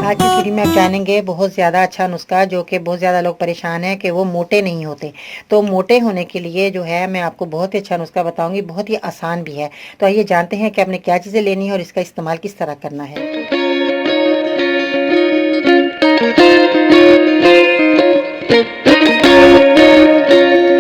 आज की इस वीडियो में आप जानेंगे बहुत ज़्यादा अच्छा नुस्खा जो कि बहुत ज़्यादा लोग परेशान हैं कि वो मोटे नहीं होते। तो मोटे होने के लिए जो है मैं आपको बहुत ही अच्छा नुस्खा बताऊंगी, बहुत ही आसान भी है। तो आइए जानते हैं कि आपने क्या चीज़ें लेनी है और इसका इस्तेमाल किस तरह करना है।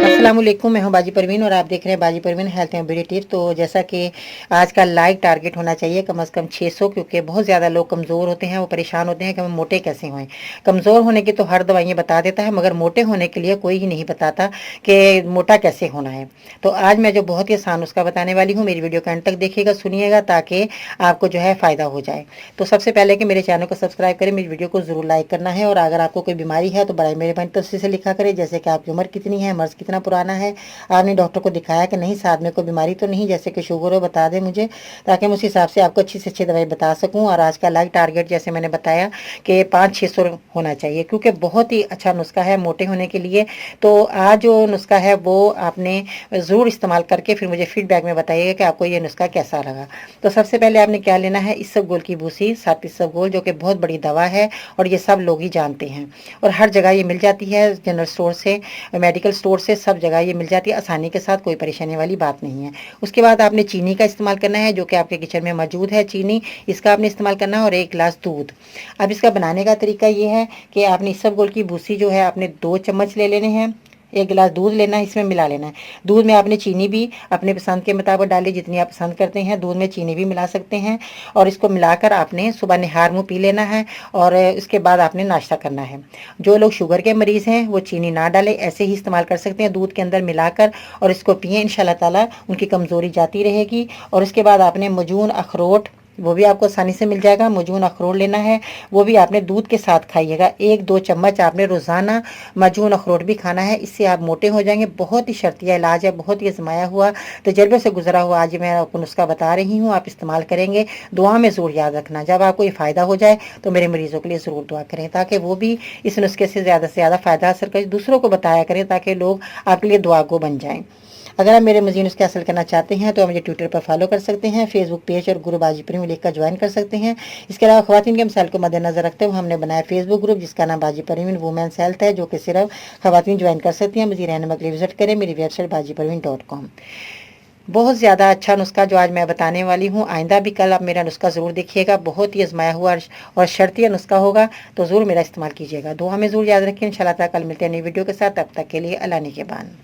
अस्सलाम वालेकुम, मैं हूं बाजी परवीन और आप देख रहे हैं बाजी Parveen health and beauty tips. तो जैसा कि आज का लाइक टारगेट होना चाहिए कम से कम 600, क्योंकि बहुत ज़्यादा लोग कमज़ोर होते हैं, वो परेशान होते हैं कि हम मोटे कैसे हों। कमज़ोर होने की तो हर दवाइयाँ बता देता है, मगर मोटे होने के लिए कोई ही नहीं बताता कि मोटा कैसे होना है। तो आज मैं जो बहुत ही आसान उसका बताने वाली हूँ, मेरी वीडियो का अंत तक देखिएगा, सुनिएगा, ताकि आपको जो है फ़ायदा हो जाए। तो सबसे पहले कि मेरे चैनल को सब्सक्राइब करें, मेरी वीडियो को ज़रूर लाइक करना है, और अगर आपको कोई बीमारी है तो बराए मेहरबानी तफसील से लिखा करें, जैसे कि आपकी उम्र कितनी है, मर्ज़ कितना पुराना है, आपने डॉक्टर को दिखाया कि नहीं, साथ में कोई बीमारी तो नहीं, जैसे कि शुगर हो बता दें मुझे, ताकि मैं उस हिसाब से आपको अच्छी से अच्छी दवाई बता सकूं। और आज का लाइक टारगेट जैसे मैंने बताया कि 500-600 होना चाहिए, क्योंकि बहुत ही अच्छा नुस्खा है मोटे होने के लिए। तो आज जो नुस्खा है वो आपने ज़रूर इस्तेमाल करके फिर मुझे फीडबैक में बताइएगा कि आपको ये नुस्खा कैसा लगा। तो सबसे पहले आपने क्या लेना है, इसबगोल की भूसी, 7 इसबगोल, जो कि बहुत बड़ी दवा है और ये सब लोग ही जानते हैं और हर जगह ये मिल जाती है, जनरल स्टोर से, मेडिकल स्टोर से, सब जगह ये मिल जाती है आसानी के साथ, कोई परेशानी वाली बात नहीं है। उसके बाद आपने चीनी का इस्तेमाल करना है, जो कि आपके किचन में मौजूद है चीनी, इसका आपने इस्तेमाल करना है, और 1 गिलास दूध। अब इसका बनाने का तरीका ये है कि आपने इसबगोल की भूसी जो है आपने 2 चम्मच ले लेने हैं, 1 गिलास दूध लेना है, इसमें मिला लेना है। दूध में आपने चीनी भी अपने पसंद के मुताबिक डाली, जितनी आप पसंद करते हैं, दूध में चीनी भी मिला सकते हैं। और इसको मिलाकर आपने सुबह निहार मुँह पी लेना है, और उसके बाद आपने नाश्ता करना है। जो लोग शुगर के मरीज़ हैं वो चीनी ना डालें, ऐसे ही इस्तेमाल कर सकते हैं दूध के अंदर मिलाकर, और इसको पिएं, इंशाल्लाह ताला उनकी कमज़ोरी जाती रहेगी। और उसके बाद आपने मजून अखरोट, वो भी आपको आसानी से मिल जाएगा, मजून अखरोट लेना है, वो भी आपने दूध के साथ खाइएगा। 1-2 चम्मच आपने रोज़ाना मजून अखरोट भी खाना है, इससे आप मोटे हो जाएंगे। बहुत ही शर्तिया इलाज है, बहुत ही आजमाया हुआ, तजर्बे से गुजरा हुआ आज मैं आपको नुस्खा बता रही हूँ, आप इस्तेमाल करेंगे। दुआ में ज़रूर याद रखना, जब आपको ये फ़ायदा हो जाए तो मेरे मरीज़ों के लिए ज़रूर दुआ करें, ताकि वो भी इस नुस्खे से ज़्यादा फ़ायदा हासिल करें, दूसरों को बताया करें, ताकि लोग आपके लिए दुआ को बन जाएँ। अगर आप मेरे मज़ीद नुस्खे हासिल करना चाहते हैं तो आप मुझे ट्विटर पर फॉलो कर सकते हैं, फेसबुक पेज और गुरु बाजी परवीन लिखकर ज्वाइन कर सकते हैं। इसके अलावा ख़वातीन के मसाइल को मद्देनजर रखते हुए हमने बनाया फेसबुक ग्रुप, जिसका नाम बाजी परवीन वुमेन्स हेल्थ है, जो कि सिर्फ ख़वातीन ज्वाइन कर सकती हैं। मज़ीद रहने के लिए विजिट करें मेरी वेबसाइट bajiparveen.com। बहुत ज़्यादा अच्छा नुस्खा जो आज मैं बताने वाली हूँ, आइंदा भी कल आप मेरा नुस्खा ज़रूर देखिएगा, बहुत ही आजमाया हुआ और शर्तिया नुस्खा होगा, तो ज़रूर मेरा इस्तेमाल कीजिएगा। दुआ में ज़रूर याद रखें। इंशाल्लाह ताला कल मिलते हैं नई वीडियो के साथ, तब तक के लिए अल्लाह निगहबान।